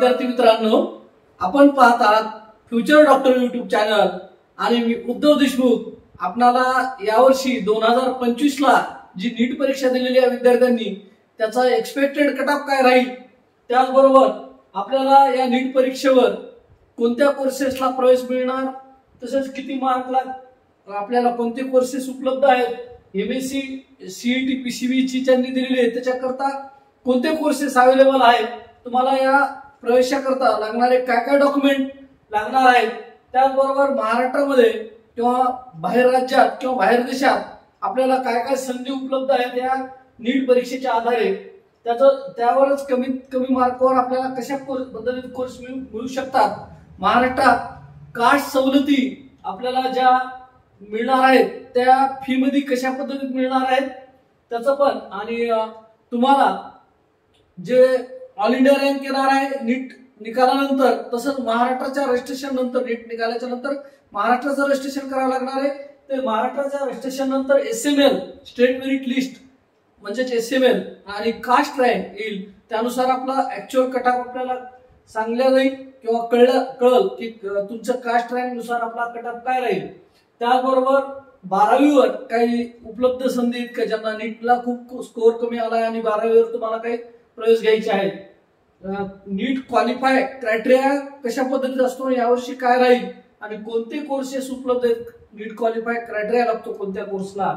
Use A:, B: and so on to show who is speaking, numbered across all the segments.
A: विद्यार्थी मित्रांनो, आपण पाहत आहात फ्युचर डॉक्टर यूट्यूब चॅनल आणि मी उद्धव देशमुख आपणाला यावर्षी 2025 ला जी नीट परीक्षा दिलेली आहे विद्यार्थ्यांनी त्याचा एक्सपेक्टेड कट ऑफ काय राहील, त्याचबरोबर आपल्याला या नीट परीक्षेवर कोणत्या कोर्सेसला प्रवेश मिळणार, तसेच किती मार्कला आपल्याला कोणते कोर्सेस उपलब्ध आहेत, एमएससी सीईटी पीसीबी ची ज्यांनी दिलेली आहे त्याच्याकरता कोणते कोर्सेस अवेलेबल आहेत, तुम्हाला या प्रवेशाकरता लागणारे काय काय डॉक्युमेंट लागणार आहेत, त्याचबरोबर महाराष्ट्रामध्ये किंवा बाहेर राज्यात किंवा बाहेर देशात आपल्याला काय काय संधी उपलब्ध आहेत या नीट परीक्षेच्या आधारे त्यावरच कमीत कमी मार्कवर आपल्याला कशा पद्धतीने कोर्स मिळू शकतात, महाराष्ट्रात कास्ट सवलती आपल्याला ज्या मिळणार आहेत त्या फी मध्ये कशा पद्धतीने मिळणार आहेत त्याचं पण, आणि तुम्हाला जे ऑल इंडिया रँक येणार आहे नीट निकालानंतर, तसंच महाराष्ट्राच्या रजिस्ट्रेशन नंतर नीट निकालाच्या नंतर महाराष्ट्राचं रजिस्ट्रेशन करावं लागणार आहे, ते महाराष्ट्राच्या रजिस्ट्रेशन नंतर एसएमएल स्टेट मेरिट लिस्ट म्हणजेच एसएमएल आणि कास्ट रँक येईल, त्यानुसार आपला ऍक्च्युअल कट ऑफ आपल्याला सांगल्या जाईल किंवा कळल की तुमच्या कास्ट रँक नुसार आपला कट ऑफ काय राहील. त्याचबरोबर 12वीवर काही उपलब्ध संधी आहेत का ज्यांना नीटला खूप स्कोअर कमी आलाय आणि 12वीवर तुम्हाला काही प्रवेश घ्यायचे आहेत, नीट क्वालिफाय क्रायटेरिया कशा पद्धतीचा असतो, यावर्षी काय राहील आणि कोणते कोर्सेस उपलब्ध आहेत, नीट क्वालिफाय क्रायटेरिया लागतो कोणत्या कोर्सला,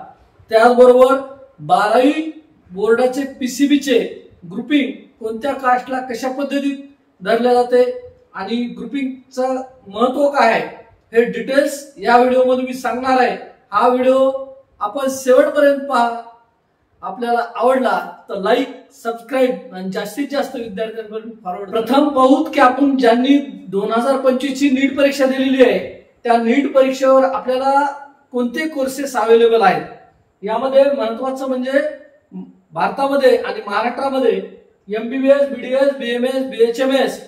A: त्याचबरोबर 12वी बोर्डाचे पीसीबीचे ग्रुपिंग कोणत्या कास्टला कशा पद्धतीत धरले जाते आणि ग्रुपिंगचं महत्व काय आहे हे डिटेल्स या व्हिडिओमध्ये मी सांगणार आहे. हा व्हिडिओ आपण शेवटपर्यंत पहा. आपल्याला आवडला तर लाईक सबस्क्राईब आणि जास्तीत जास्त विद्यार्थ्यांपर्यंत फॉरवर्ड. प्रथम पाहूत की आपण ज्यांनी 2025 ची नीट परीक्षा दिलेली आहे त्या नीट परीक्षेवर आपल्याला कोणते कोर्सेस अवेलेबल आहेत. यामध्ये महत्वाचं म्हणजे भारतामध्ये आणि महाराष्ट्रामध्ये एमबीबीएस, बीडीएस, बीएमएस, बीएचएमएस,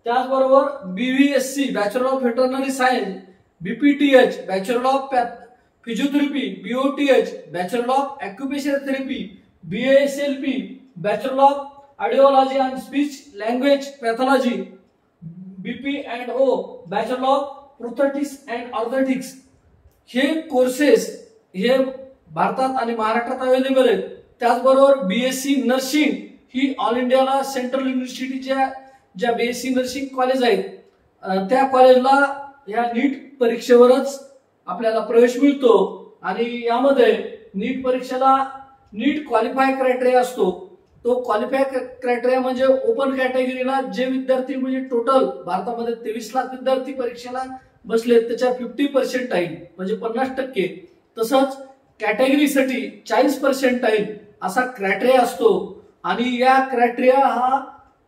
A: त्याचबरोबर BVSc bachelor of veterinary science, BPTH bachelor of physiotherapy, BOTH bachelor of occupational therapy, BSLP bachelor of audiology and speech language pathology, BP and O bachelor of prosthetics and orthotics. हे courses हे भारतात आणि महाराष्ट्रात available आहेत. त्याचबरोबर BSc nursing ही all इंडियाला central युनिव्हर्सिटीच्या ज्या बीएससी नर्सिंग कॉलेज आहेत त्या कॉलेजला या नीट परीक्षेवरच आपल्याला प्रवेश मिळतो आणि यामध्ये नीट परीक्षेला नीट क्वालिफाय क्रायटेरिया असतो. तो क्वालिफाय क्रायटेरिया म्हणजे ओपन कॅटेगरीला जे विद्यार्थी म्हणजे टोटल भारतामध्ये 23 लाख विद्यार्थी परीक्षेला बसले त्याच्या 50% म्हणजे 50%, तसंच कॅटेगरीसाठी 40% असा क्रायटेरिया असतो आणि या क्रायटेरिया हा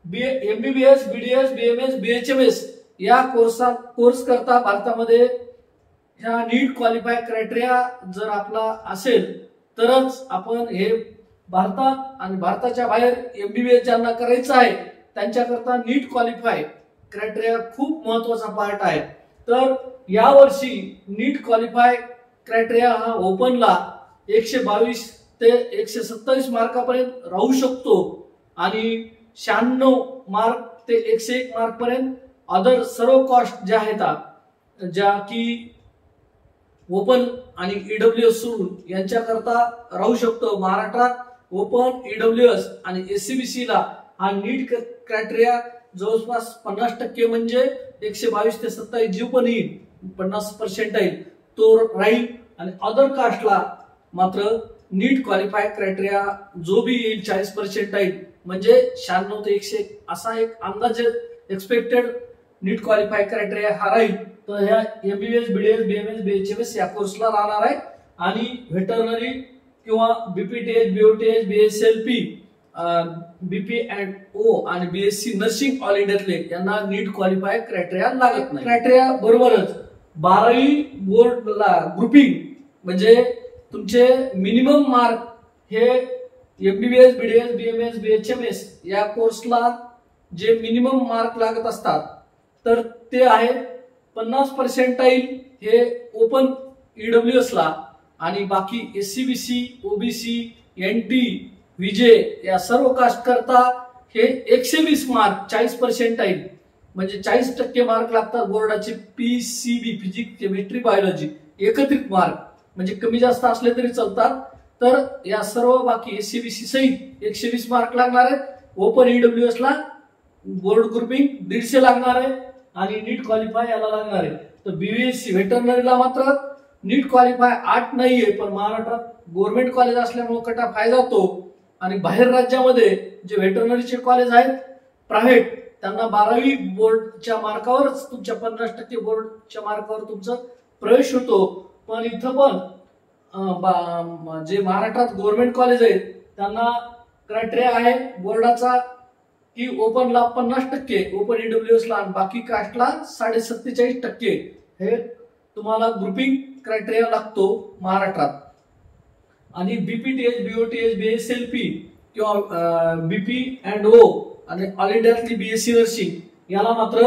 A: एमबीबीएस, बीडीएस, बीएमएस, बीएचएमएस या कोर्स करता भारतामध्ये ह्या नीट क्वालिफाय क्रायटेरिया जर आपला असेल तरच आपण हे भारतात आणि भारताच्या बाहेर एमबीबीएस ज्यांना करायचं आहे त्यांच्याकरता नीट क्वालिफाय क्रायटेरिया खूप महत्वाचा पार्ट आहे. तर यावर्षी नीट क्वालिफाय क्रायटेरिया हा ओपनला 122 ते 127 मार्कापर्यंत राहू शकतो आणि 96 मार्क ते 101 मार्क पर्यंत अदर सर्व कॉस्ट ज्या आहेत ज्या की ओपन आणि ईडब्ल्यूएस सोडून यांच्याकरता राहू शकतो. महाराष्ट्रात ओपन, ईडब्ल्यूएस आणि एससीबीसी ला हा नीट क्रायटेरिया जवळपास 50% म्हणजे 122 ते 27 जीव पण येईल 50% तो राहील आणि अदर कास्टला मात्र नीट क्वालिफाय क्रायटेरिया जो बी येईल 40% म्हणजे 96 ते 101 असा एक अंदाजे एक्सपेक्टेड नीट क्वालिफाय क्रायटेरिया हा राहील. तर ह्या एमबीबीएस, बीडीएस, बीएमएस, बीएचएमएस या कोर्सला राहणार आहे आणि व्हेटरनरी किंवा बीपीटीएच, बीओटीएच, बीएसएलपी, बीपीएंडओ आणि बीएससी नर्सिंग ऑल इंडियातले यांना नीट क्वालिफाय क्रायटेरिया लागत नाही. क्रायटेरिया बरोबरच 12वी बोर्डला ग्रुपिंग म्हणजे तुमचे मिनिमम मार्क हे एमबीबीएस, बीडीएस, बीएमएस, बीएचएमएस या कोर्सला जे मिनिमम मार्क लागत असतात तर ते आहे 50% हे ओपन ईडब्ल्यूएस ला आणि बाकी एससीबीसी, ओबीसी, एनटी, विजे या सर्व कास्ट करता हे 120 मार्क 40% म्हणजे 40% मार्क लागतात बोर्डाचे PCB फिजिक्स केमिस्ट्री बायोलॉजी एकत्रित मार्क, म्हणजे कमी जास्त असले तरी चालतात. तर या सर्व बाकी SCBC सहित 120 मार्क लागणार आहेत. ओपन EWS ला बोर्ड ग्रुपिंग 150 लागणार आहे आणि नीट क्वालिफाय याला लागणार आहे. तर BVSC व्हेटरनरीला मात्र नीट क्वालिफाय 8 नाहीये, पण महाराष्ट्रात गव्हर्नमेंट कॉलेज असल्यामुळे कटा फायदा होतो. आणि बाहेर राज्यामध्ये जे व्हेटरनरीचे कॉलेज आहेत प्रायव्हेट, त्यांना 12वी बोर्डच्या मार्कावरच तुमच्या 50% बोर्डच्या मार्कावर तुमचा प्रवेश होतो. पण इथं पण जे महाराष्ट्रात गव्हर्नमेंट कॉलेज आहेत त्यांना क्रायटेरिया आहे बोर्डाचा की ओपनला 50%, ओपन EWS ला, बाकी कास्टला 47.5% हे तुम्हाला ग्रुपिंग क्रायटेरिया लागतो महाराष्ट्रात. आणि BPTH, BOTH, BSLP किंवा BP&O आणि ऑल इंडियातली BSc नर्सिंग याला मात्र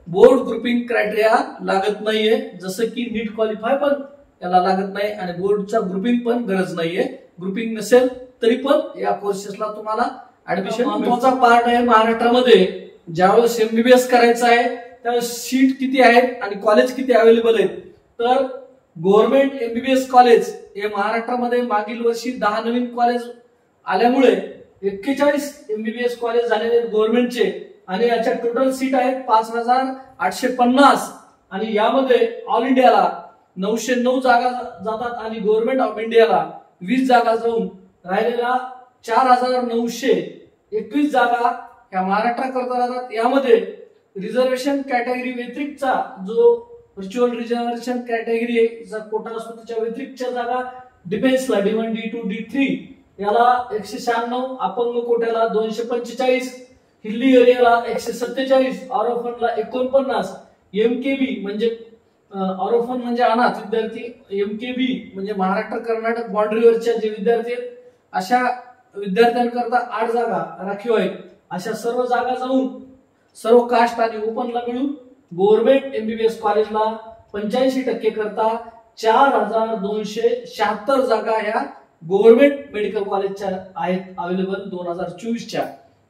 A: बोर्ड ग्रुपिंग क्रायटेरिया लागत नाहीये, जसं की नीट क्वालिफाय पण याला लागत नाही आणि बोर्डचा ग्रुपिंग पण गरज नाहीये. ग्रुपिंग नसेल तरी पण या कोर्सेसला तुम्हाला ऍडमिशन. महत्वाचा पार्ट आहे महाराष्ट्रामध्ये ज्यावेळेस MBBS करायचं आहे त्यावेळेस सीट किती आहेत आणि कॉलेज किती अवेलेबल आहेत. तर गव्हर्नमेंट MBBS कॉलेज हे महाराष्ट्रामध्ये मागील वर्षी 10 नवीन कॉलेज आल्यामुळे 41 MBBS कॉलेज झालेले आहेत गव्हर्नमेंटचे आणि याच्या टोटल सीट आहेत 5850 आणि यामध्ये ऑल इंडियाला 909 जागा जातात आणि गव्हर्नमेंट ऑफ इंडियाला 20 जागा जाऊन राहिलेला 4921 जागा ह्या महाराष्ट्राकरता जातात. यामध्ये रिझर्वेशन कॅटेगरी व्यतिरिक्तचा जो व्हर्च्युअल रिझर्वेशन कॅटेगरी आहे कोटा असतो त्याच्या व्यतिरिक्तच्या जागा डिफेन्सला D1, D2, D3 याला 196, अपंग कोट्याला 245, हिल्ली एरियाला 147, ऑरोफनला 49, MKB म्हणजे ऑरोफन म्हणजे अनाथ विद्यार्थी, MKB म्हणजे महाराष्ट्र कर्नाटक बाउंड्रीवरच्या जे विद्यार्थी आहेत अशा विद्यार्थ्यांकरता 8 जागा राखीव आहेत. अशा सर्व जागा जाऊन सर्व कास्ट आणि ओपनला मिळून गव्हर्नमेंट MBBS कॉलेजला 85% करता 4276 जागा ह्या गव्हर्नमेंट मेडिकल कॉलेजच्या आहेत अवेलेबल 2024च्या.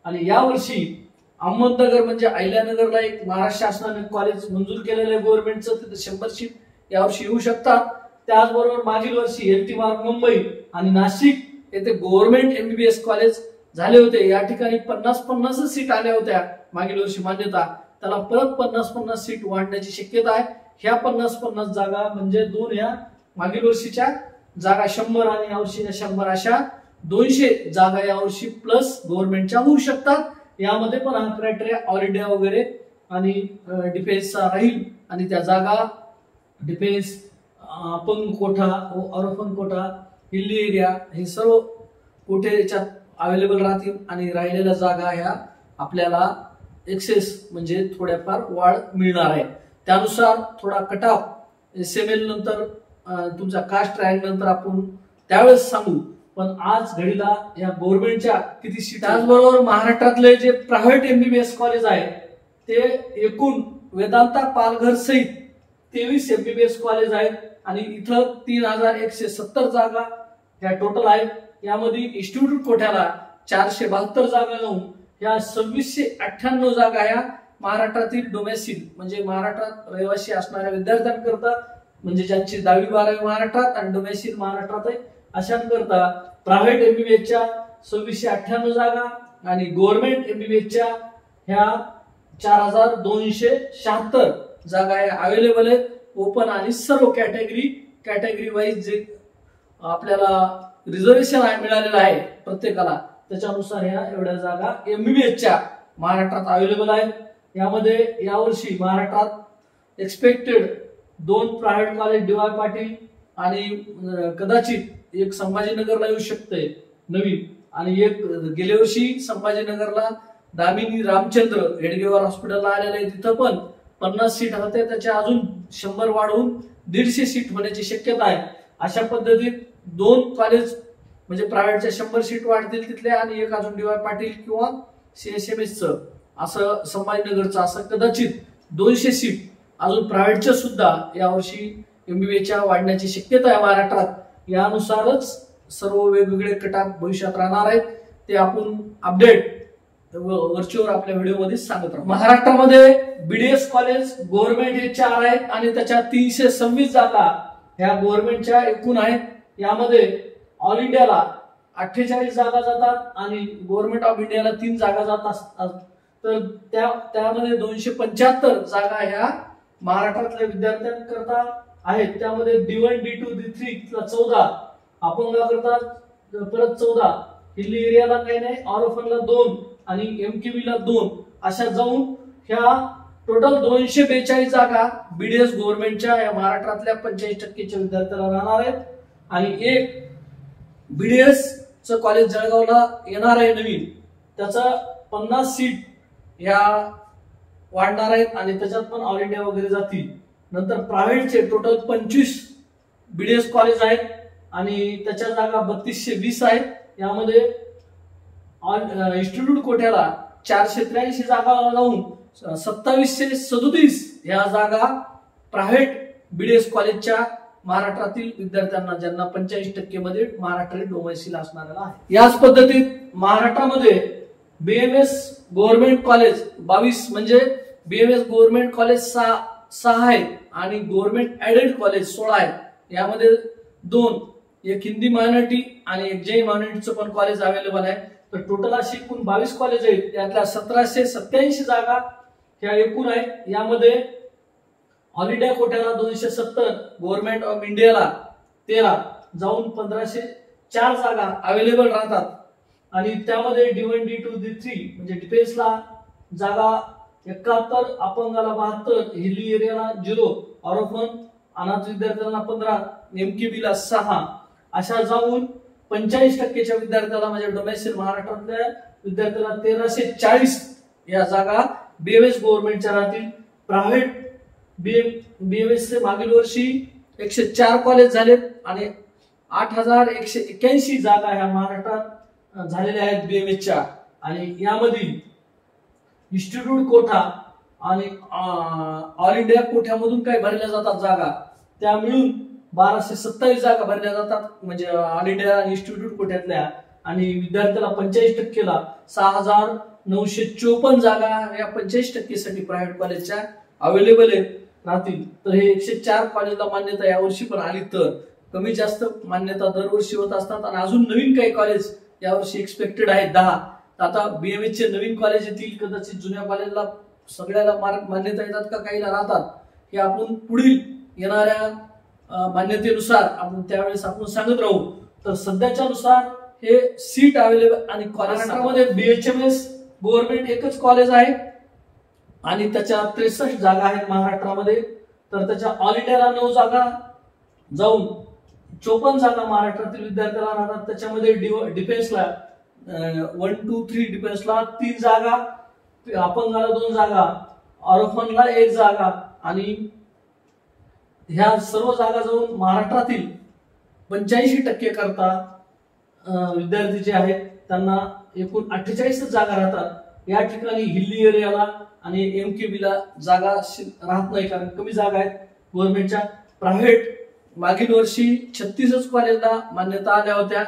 A: आणि यावर्षी अहमदनगर म्हणजे अहिल्यानगरला एक महाराष्ट्र शासनाने कॉलेज मंजूर केलेलं आहे गव्हर्नमेंटचं, तिथे 100 सीट यावर्षी येऊ शकतात. त्याचबरोबर मागील वर्षी LT मार्ग मुंबई आणि नाशिक येथे गव्हर्नमेंट MBBS कॉलेज झाले होते. या ठिकाणी 50-50 सीट आल्या होत्या मागील वर्षी मान्यता, त्याला परत 50-50 सीट वाढण्याची शक्यता आहे. ह्या 50-50 जागा म्हणजे 2 या मागील वर्षीच्या जागा 100 आणि यावर्षीच्या 100 अशा 200 जागा यावर्षी प्लस गव्हर्नमेंटच्या होऊ शकतात. यामध्ये पण हा क्रायटेरिया ऑल इंडिया वगैरे आणि डिफेन्सचा राहील आणि त्या जागा डिफेन्स, अपंग कोठा, ऑरोफन कोठा, हिल्ली एरिया हे सर्व कोठे याच्यात अवेलेबल राहतील आणि राहिलेल्या जागा ह्या आपल्याला एक्सेस म्हणजे थोड्याफार वाढ मिळणार आहे. त्यानुसार थोडा कटऑफ SML नंतर तुमचा कास्ट रँक नंतर आपण त्यावेळेस सांगू. पण आज घडीला या गव्हर्नमेंटच्या किती सीट. त्याचबरोबर महाराष्ट्रातले जे प्रायव्हेट MBBS कॉलेज आहे ते एकूण वेदांता पालघर सहित 23 MBBS कॉलेज आहेत आणि इथं 3170 जागा ह्या टोटल आहेत. यामध्ये इन्स्टिट्यूट कोट्याला 472 जागा जाऊन या 2698 जागा ह्या महाराष्ट्रातील डोमेसिल म्हणजे महाराष्ट्रात रहिवासी असणाऱ्या विद्यार्थ्यांकरता, म्हणजे ज्यांची 10वी 12वी महाराष्ट्रात आणि डोमेसिल महाराष्ट्रात आहे अशांकरता प्रायव्हेट MBBSच्या 2698 जागा आणि गव्हर्नमेंट MBBSच्या ह्या 4276 जागा ह्या अवेलेबल आहेत. ओपन आणि सर्व कॅटेगरी वाईज जे आपल्याला रिझर्वेशन मिळालेलं आहे प्रत्येकाला त्याच्यानुसार ह्या एवढ्या जागा MBBSच्या महाराष्ट्रात अवेलेबल आहेत. यामध्ये यावर्षी महाराष्ट्रात expected 2 private college DY Patil आणि कदाचित एक संभाजीनगरला येऊ शकते नवीन आणि एक गेल्या वर्षी संभाजीनगरला दामिनी रामचंद्र हेडगेवार हॉस्पिटलला आलेलं आहे, तिथं पण 50 सीट होते, त्याच्या अजून 100 वाढवून 150 सीट होण्याची शक्यता आहे. अशा पद्धतीत 2 कॉलेज म्हणजे प्रायव्हेटच्या 100 सीट वाढतील तिथल्या आणि एक अजून DY पाटील किंवा CSMSचं असं संभाजीनगरचं असं कदाचित 200 सीट अजून प्रायव्हेटच्या सुद्धा यावर्षी MBBSच्या वाढण्याची शक्यता आहे महाराष्ट्रात. यानुसारच सर्व वेगवेगळे कट ऑफ भविष्यात राहणार आहेत ते आपण अपडेट वरचीवर आपल्या व्हिडिओमध्ये सांगत राहू। महाराष्ट्रामध्ये बीडीएस कॉलेज गव्हर्नमेंट हे 4 आहेत आणि त्याच्या 326 जागा ह्या गव्हर्नमेंटच्या एकूण आहेत। यामध्ये ऑल इंडियाला 48 जागा जातात आणि गव्हर्नमेंट ऑफ इंडियाला 3 जागा जात असतात। तर त्यामध्ये 275 जागा ह्या महाराष्ट्रातल्या विद्यार्थ्यांकरता आहेत। त्यामध्ये D1 D2 D3 ला 14, अपंगाकरता परत 14, हिल्ली एरियाला काही नाही, ऑर्फनला 2 आणि MKB ला 2 अशा जाऊन ह्या टोटल 242 जागा बीडीएस गव्हर्नमेंटच्या या महाराष्ट्रातल्या 45% विद्यार्थ्यांना राहणार आहेत। आणि एक बीडीएस च कॉलेज जळगावला येणार आहे नवीन, त्याचा 50 सीट ह्या वाढणार आहेत आणि त्याच्यात पण ऑल इंडिया वगैरे जातील। नंतर प्रायव्हेटचे टोटल 25 बीडीएस कॉलेज आहेत आणि त्याच्या जागा 3220 आहेत। यामध्ये इन्स्टिट्यूट कोट्याला 483 जागा जाऊन 2737 या जागा प्रायव्हेट बीडीएस कॉलेजच्या महाराष्ट्रातील विद्यार्थ्यांना, ज्यांना 45% मध्ये महाराष्ट्रातील डोमेसिल असणाऱ्याला आहे। याच पद्धतीत महाराष्ट्रामध्ये बीएमएस गव्हर्नमेंट कॉलेज 22 म्हणजे बीएमएस गव्हर्नमेंट कॉलेज 6 आहेत आणि गव्हर्नमेंट एडेड कॉलेज 16 आहेत। यामध्ये 2, एक हिंदी मायनॉरिटी आणि एक जैन मायनॉरिटीचं पण कॉलेज अवेलेबल आहे। तर टोटल अशी एकूण 22 कॉलेज आहेत, त्यातल्या 1787 जागा ह्या एकूण आहेत। यामध्ये ऑल इंडिया कोट्याला 270, गव्हर्नमेंट ऑफ इंडियाला 13 जाऊन 1504 जागा अवेलेबल राहतात आणि त्यामध्ये D1 D2 D3 म्हणजे डिफेन्सला जागा 71, अपंगाला 72, हिल्ली एरियाला 0, ऑर्फन अनाथ विद्यार्थ्यांना 15, MKB ला 6 अशा जाऊन 45% विद्यार्थ्याला म्हणजे डोमेस्टिक महाराष्ट्रातल्या विद्यार्थ्याला 1340 या जागा बीएमएस गव्हर्नमेंटच्या राहतील। प्रायव्हेट बीएमएस चे मागील वर्षी 104 कॉलेज झालेत आणि 8181 जागा ह्या महाराष्ट्रात झालेल्या आहेत बीएमएसच्या। आणि यामधील इन्स्टिट्यूट कोटा आणि ऑल इंडिया कोट्यामधून काही भरल्या जातात जागा, त्या मिळून 1227 जागा भरल्या जातात म्हणजे ऑल इंडिया आणि इन्स्टिट्यूट कोट्यातल्या। आणि विद्यार्थ्याला 45% ला 6954 जागा या 45% साठी प्रायव्हेट कॉलेजच्या अवेलेबल राहतील। तर हे 104 कॉलेजला मान्यता यावर्षी पण आली, तर कमी जास्त मान्यता दरवर्षी होत असतात आणि अजून नवीन काही कॉलेज यावर्षी एक्सपेक्टेड आहेत 10। आता बीएमएस चे नवीन कॉलेज येतील, कदाचित जुन्या कॉलेजला सगळ्याला मान्यता येतात का काहीला राहतात, हे आपण पुढील येणाऱ्या मान्यतेनुसार आपण त्यावेळेस आपण सांगत राहू। तर सध्याच्या नुसार हे सीट अवेलेबल आणि महाराष्ट्रामध्ये बीएचएमएस गव्हर्नमेंट एकच कॉलेज आहे आणि त्याच्या 63 जागा आहेत महाराष्ट्रामध्ये। तर त्याच्या ऑल इंडियाला 9 जागा जाऊन 54 जागा महाराष्ट्रातील विद्यार्थ्याला राहतात। त्याच्यामध्ये डिफेन्सला 1 2 3 डिफेन्सला 3 जागा, अपंगाला 2 जागा, ऑर्फनला 1 जागा आणि ह्या सर्व जागा जाऊन महाराष्ट्रातील 85% करता विद्यार्थी जे आहेत त्यांना एकूण 48 जागा राहतात। या ठिकाणी हिल्ली एरियाला आणि MKB ला जागा राहत नाही, कारण कमी जागा आहेत गव्हर्नमेंटच्या। प्रायव्हेट मागील वर्षी 36 कॉलेजला मान्यता आल्या होत्या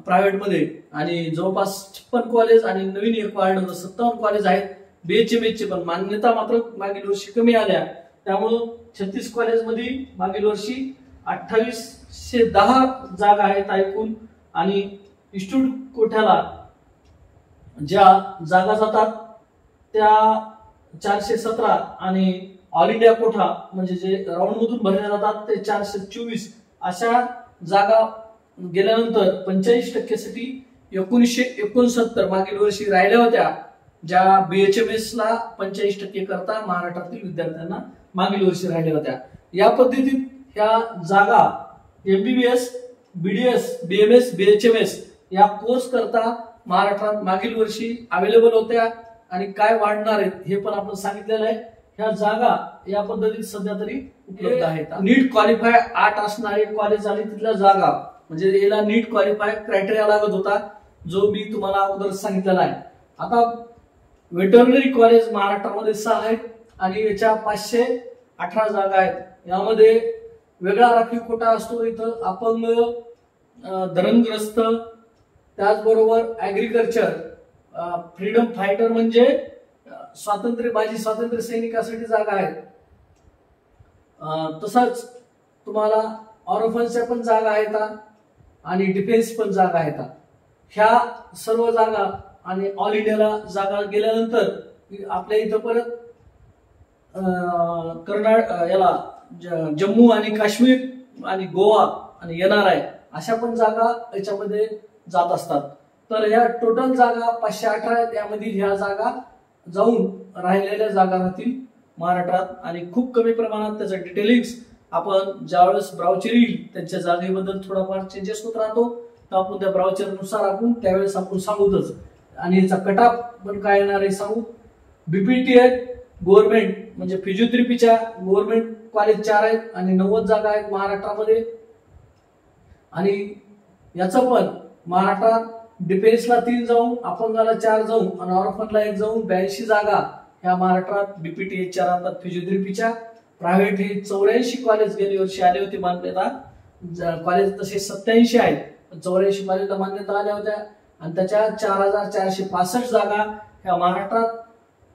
A: प्रायव्हेट मध्ये आणि जवळपास 56 कॉलेज आणि नवीन एक वाढ 57 कॉलेज आहेत बीएचएमएस चे, पण मान्यता मात्र मागील वर्षी कमी आल्या। त्यामुळे 36 कॉलेज मध्ये मागील वर्षी 2810 जागा आहेत ऐकून आणि इन्स्टिट्यूट कोट्याला ज्या जागा जातात त्या 417 आणि ऑल इंडिया कोठा म्हणजे जे राऊंड मधून भरल्या जातात ते 424 अशा जागा गेल्यानंतर 85% साठी 1969 मागील वर्षी राहिल्या होत्या, ज्या बीएचएमएस ला 45% करता महाराष्ट्रातील विद्यार्थ्यांना मागील वर्षी राहिल्या होत्या। या पद्धतीत ह्या जागा एमबीबीएस, बीडीएस, बीएमएस, बीएचएमएस या कोर्स करता महाराष्ट्रात मागील वर्षी अवेलेबल होत्या आणि काय वाढणार आहेत हे पण आपण सांगितलेलं आहे। ह्या जागा या पद्धतीत सध्या तरी उपलब्ध आहेत। नीट क्वालिफाय 8 असणारे कॉलेज आणि तिथल्या जागा म्हणजे याला नीट क्वालिफाय क्रायटेरिया लागत होता, जो मी तुम्हाला अगोदर सांगितलेला आहे। आता वेटरनरी कॉलेज महाराष्ट्रामध्ये 6 आहेत आणि याच्या 518 जागा आहेत। यामध्ये वेगळा राखीव कोटा असतो, इथं अपंग, धरणग्रस्त, त्याचबरोबर ऍग्रीकल्चर, फ्रीडम फायटर म्हणजे माजी स्वातंत्र्य सैनिकासाठी जागा आहेत. तसंच तुम्हाला ऑर्फन्सच्या पण जागा आहेत आणि डिफेन्स पण जागा आहेत. ह्या सर्व जागा आणि ऑल इंडियाला जागा गेल्यानंतर आपल्या इथं परत जम्मू आणि काश्मीर आणि गोवा आणि NRI अशा पण जागा याच्यामध्ये जात असतात. तर ह्या टोटल जागा 518 आहेत. यामधील ह्या जागा जाऊन राहिलेल्या जागा राहतील महाराष्ट्रात आणि खूप कमी प्रमाणात त्याचं डिटेलिंग्स आपण ज्यावेळेस ब्राउचर येईल त्यांच्या जागेबद्दल थोडाफार चेंजेस होत राहतो, तर आपण त्या ब्राउचरनुसार आपण त्यावेळेस आपण सांगूतच. आणि याचा कटऑफ पण काय येणार आहे सांगू. BPTH गव्हर्नमेंट म्हणजे फिजिओथेरपीच्या गव्हर्नमेंट कॉलेज 4 आहेत आणि 90 जागा आहेत महाराष्ट्रामध्ये. आणि याचं पण महाराष्ट्रात डिफेन्सला 3 जाऊन, अपंगाला 4 जाऊन आणि ऑर्फनला 1 जाऊन 82 जागा ह्या महाराष्ट्रात BPTHच्या राहतात फिजिओथेरपीच्या. प्रायव्हेट हे 84 कॉलेज गेली वर्षी आले होते मान्यता. कॉलेज तसे 87 आहेत, 84 कॉलेजला मान्यता आल्या होत्या आणि त्याच्या 4465 जागा ह्या महाराष्ट्रात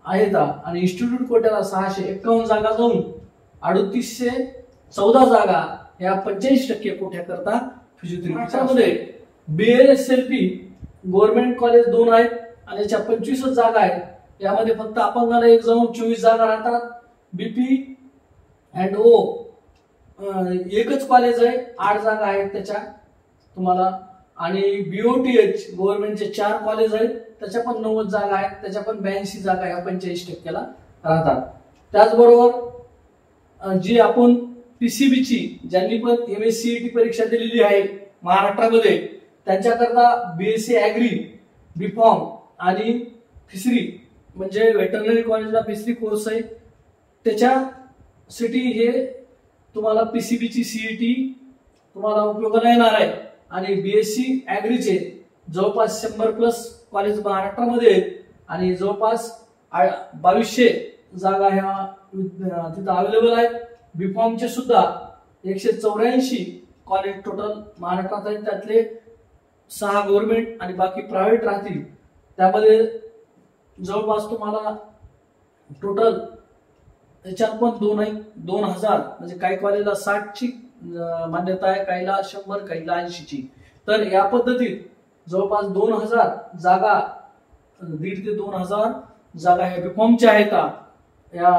A: आहेत. आणि इन्स्टिट्यूट कोट्याला 651 जागा जाऊन 3814 जागा ह्या 85% कोट्या करता फिजिओथेरपीमध्ये. BLSLP गव्हर्नमेंट कॉलेज 2 आहेत आणि याच्या 25 जागा आहेत. यामध्ये फक्त अपंगाला 1 जाऊन 24 जागा राहतात. BP&O एकच कॉलेज आहे, 8 जागा आहेत त्याच्या तुम्हाला. आणि BOTH गव्हर्नमेंटचे 4 कॉलेज आहेत, त्याच्या पण 90 जागा आहेत, त्याच्या पण 82 जागा ह्या 85% राहतात. त्याचबरोबर जी आपण PCBची ज्यांनी पण MSCET परीक्षा दिलेली आहे महाराष्ट्रामध्ये त्यांच्याकरता BSc ऍग्री, B.Pharm आणि फिशरी म्हणजे वेटरनरी कॉलेजला फिशरी कोर्स आहे, त्याच्यासाठी हे तुम्हाला PCBची CET तुम्हाला उपयोगाला येणार आहे. आणि BSc ऍग्रीचे जवळपास 100+ कॉलेज महाराष्ट्रामध्ये आहेत आणि जवळपास 2200 जागा ह्या तिथं अवेलेबल आहेत. B.Pharmचे सुद्धा 184 कॉलेज टोटल महाराष्ट्रात आहेत, त्यातले 6 गव्हर्नमेंट आणि बाकी प्रायव्हेट राहतील. त्यामध्ये जवळपास तुम्हाला टोटल याच्यात पण 2000 म्हणजे काही कॉलेजला 60ची मान्यता आहे, काहीला 100, काहीला 80ची. तर या पद्धतीत जवळपास 2000 जागा, 1,500 ते 2000 जागा ह्या B.Pharmच्या आहेत. या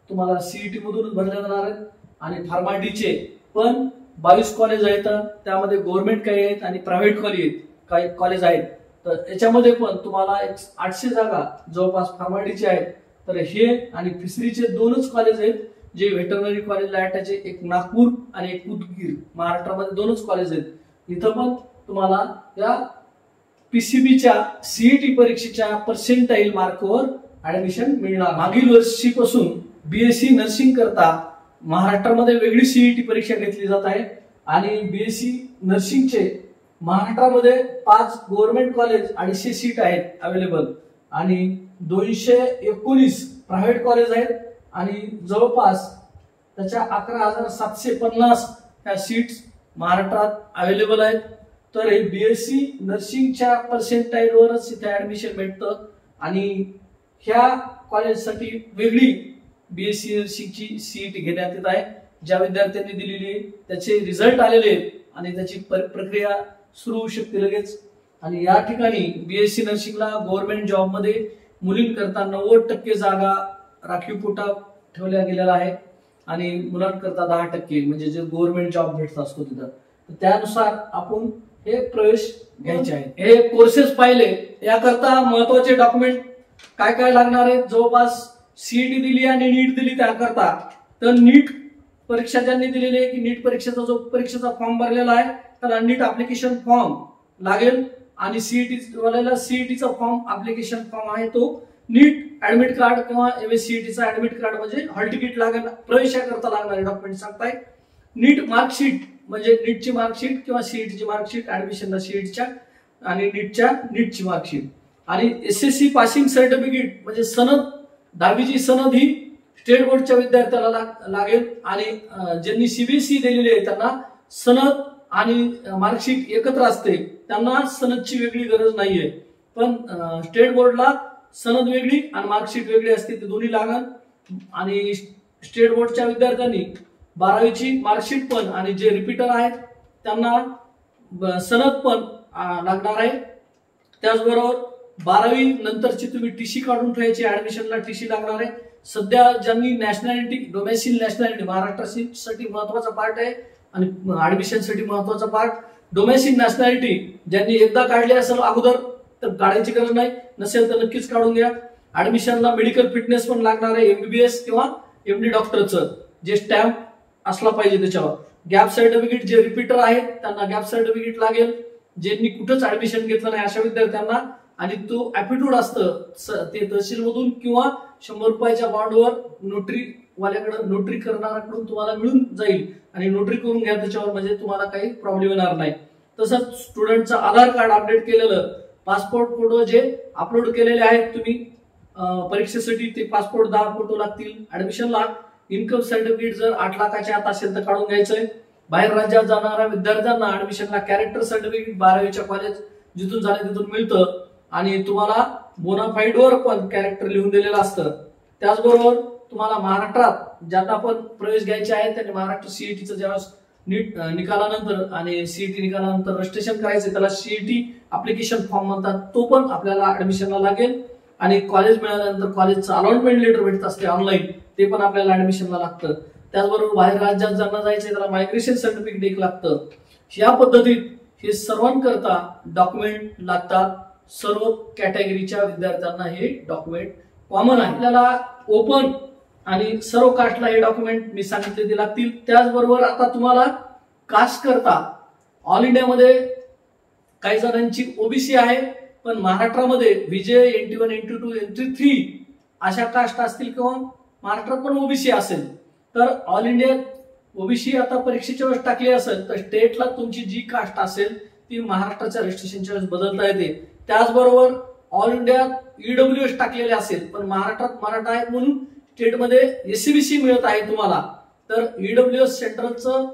A: तुम्हाला CET मधूनच भरल्या जाणार आहेत. आणि फार्माडीचे पण 22 कॉलेज आहेत, त्यामध्ये गव्हर्नमेंट काही आहेत आणि प्रायव्हेट काही कॉलेज आहेत. तर याच्यामध्ये पण तुम्हाला 800 जागा जवळपास फार्माडीचे आहेत. तर हे आणि फिशरीचे 2च कॉलेज आहेत जे व्हेटरनरी कॉलेजला आहेत, एक नागपूर आणि एक उदगीर. महाराष्ट्रामध्ये 2च कॉलेज आहेत. इथं पण तुम्हाला या PCBच्या CET परीक्षेच्या पर्सेंटाईल मार्कवर ऍडमिशन मिळणार. मागील वर्षीपासून BSc नर्सिंग करता महाराष्ट्रामध्ये वेगळी CET परीक्षा घेतली जात आहे आणि BSc नर्सिंगचे महाराष्ट्रामध्ये 5 गव्हर्नमेंट कॉलेज 250 सीट आहेत अवेलेबल आणि 219 प्रायव्हेट कॉलेज आहेत आणि जवळपास त्याच्या 11,750 ह्या सीट्स महाराष्ट्रात अवेलेबल आहेत. तर हे BSc नर्सिंगच्या पर्सेंटाईलवरच इथे ऍडमिशन भेटतं आणि ह्या कॉलेजसाठी वेगळी BSc नर्सिंगची CET घेण्यात येत आहे. ज्या विद्यार्थ्यांनी दिलेली त्याचे रिझल्ट आलेले आहेत आणि त्याची प्रक्रिया सुरू होऊ शकते लगेच. आणि या ठिकाणी BSc नर्सिंगला गव्हर्नमेंट जॉबमध्ये मुलींकरता 90% जागा राखीव कोटा ठेवल्या गेलेला आहे आणि मुलांकरता 10% म्हणजे जे गव्हर्नमेंट जॉब भेटत असतो तिथं. त्यानुसार आपण हे प्रवेश घ्यायचे आहेत. हे कोर्सेस पाहिले याकरता महत्वाचे डॉक्युमेंट काय काय लागणार आहेत. जवळपास CET दिली आणि नीट दिली त्याकरता. तर नीट परीक्षा ज्यांनी दिलेली आहे की नीट परीक्षेचा जो परीक्षेचा फॉर्म भरलेला आहे त्याला नीट ऍप्लिकेशन फॉर्म लागेल आणि CET वाल्याला CETचा फॉर्म ऍप्लिकेशन फॉर्म आहे तो नीट ऍडमिट कार्ड किंवा MSCETचा ऍडमिट कार्ड म्हणजे हॉल तिकीट लागेल. प्रवेशाकरता लागणारे डॉक्युमेंट सांगताय. नीट मार्कशीट म्हणजे नीटची मार्कशीट किंवा CETची मार्कशीट, ऍडमिशनला CETच्या आणि नीटची मार्कशीट आणि SSC पासिंग सर्टिफिकेट म्हणजे सनद, 10वीची सनद ही स्टेट बोर्डच्या विद्यार्थ्याला लागेल आणि ज्यांनी CBSE दिलेली आहे त्यांना सनद आणि मार्कशीट एकत्र असते, त्यांना सनदची वेगळी गरज नाहीये. पण स्टेट बोर्डला सनद वेगळी आणि मार्कशीट वेगळी असते, ते दोन्ही लागण. आणि स्टेट बोर्डच्या विद्यार्थ्यांनी 12वीची मार्कशीट पण आणि जे रिपीटर आहेत त्यांना सनद पण लागणार आहे. त्याचबरोबर 12वी नंतरची तुम्ही टीसी काढून ठेवायची, ऍडमिशनला टीसी लागणार आहे. सध्या ज्यांनी नॅशनॅलिटी डोमेसिल नॅशनॅलिटी महाराष्ट्रासाठी महत्वाचा पार्ट आहे आणि ऍडमिशनसाठी महत्वाचा पार्ट डोमेसिल नॅशनॅलिटी ज्यांनी एकदा काढली असेल अगोदर तर काढायची गरज नाही, नसेल तर नक्कीच काढून घ्या. ऍडमिशनला मेडिकल फिटनेस पण लागणार आहे, एमबीबीएस किंवा एमडी डॉक्टरचं जे स्टॅम्प असला पाहिजे त्याच्यावर. गॅप सर्टिफिकेट जे रिपीटर आहेत त्यांना गॅप सर्टिफिकेट लागेल, ज्यांनी कुठंच ऍडमिशन घेतलं नाही अशा विद्यार्थ्यांना. आणि तो ऍप्टिट्यूड असतं ते तहसीलमधून किंवा 100 रुपयाच्या बॉन्डवर नोटरी वाल्याकडे नोटरी करणाऱ्याकडून तुम्हाला मिळून जाईल आणि नोटरी करून घ्या त्याच्यावर, म्हणजे तुम्हाला काही प्रॉब्लेम येणार नाही. तसंच स्टुडंटचं आधार कार्ड अपडेट केलेलं, पासपोर्ट फोटो जे अपलोड केलेले आहेत तुम्ही परीक्षेसाठी ते पासपोर्ट 10 फोटो लागतील. ऍडमिशनला इन्कम सर्टिफिकेट जर 8 लाखाच्या आत असेल तर काढून घ्यायचंय. बाहेर राज्यात जाणाऱ्या विद्यार्थ्यांना ऍडमिशनला कॅरेक्टर सर्टिफिकेट 12वीच्या कॉलेज जिथून झाले तिथून मिळतं आणि तुम्हाला बोनाफाईड वर पण कॅरेक्टर लिहून दिलेलं असतं. त्याचबरोबर तुम्हाला महाराष्ट्रात ज्यांना पण प्रवेश घ्यायचे आहे त्यांनी महाराष्ट्र सीईटीचं जेव्हा नीट निकालानंतर आणि सीईटी निकालानंतर रजिस्ट्रेशन करायचं, त्याला सीईटी अप्लिकेशन फॉर्म म्हणतात, तो पण आपल्याला ऍडमिशनला लागेल. आणि कॉलेज मिळाल्यानंतर कॉलेजचं अलॉटमेंट लेटर भेटत असते ऑनलाईन, ते पण आपल्याला ऍडमिशनला लागतं. त्याचबरोबर बाहेर राज्यात ज्यांना जायचंय त्याला मायग्रेशन सर्टिफिकेट एक लागतं. या पद्धतीत हे सर्वांकरता डॉक्युमेंट लागतात. सर्व कॅटेगरीच्या विद्यार्थ्यांना हे डॉक्युमेंट कॉमन आहे. आपल्याला ओपन आणि सर्व कास्टला हे डॉक्युमेंट मी सांगितले ते लागतील. त्याचबरोबर आता तुम्हाला कास्ट करता ऑल इंडियामध्ये काही जणांची ओबीसी आहे, पण महाराष्ट्रामध्ये विजय NT1 NT2 NT3 अशा कास्ट असतील किंवा महाराष्ट्रात पण ओबीसी असेल तर ऑल इंडिया ओबीसी आता परीक्षेच्या वेळेस टाकली असेल तर स्टेटला तुमची जी कास्ट असेल ती महाराष्ट्राच्या रजिस्ट्रेशनच्या वेळेस बदलता येते. त्याचबरोबर ऑल इंडियात ईडब्ल्यूएस टाकलेले असेल पण महाराष्ट्रात मराठा आहेत म्हणून स्टेटमध्ये एससीबीसी मिळत आहे तुम्हाला, तर ईडब्ल्यूएस सेंट्रलचं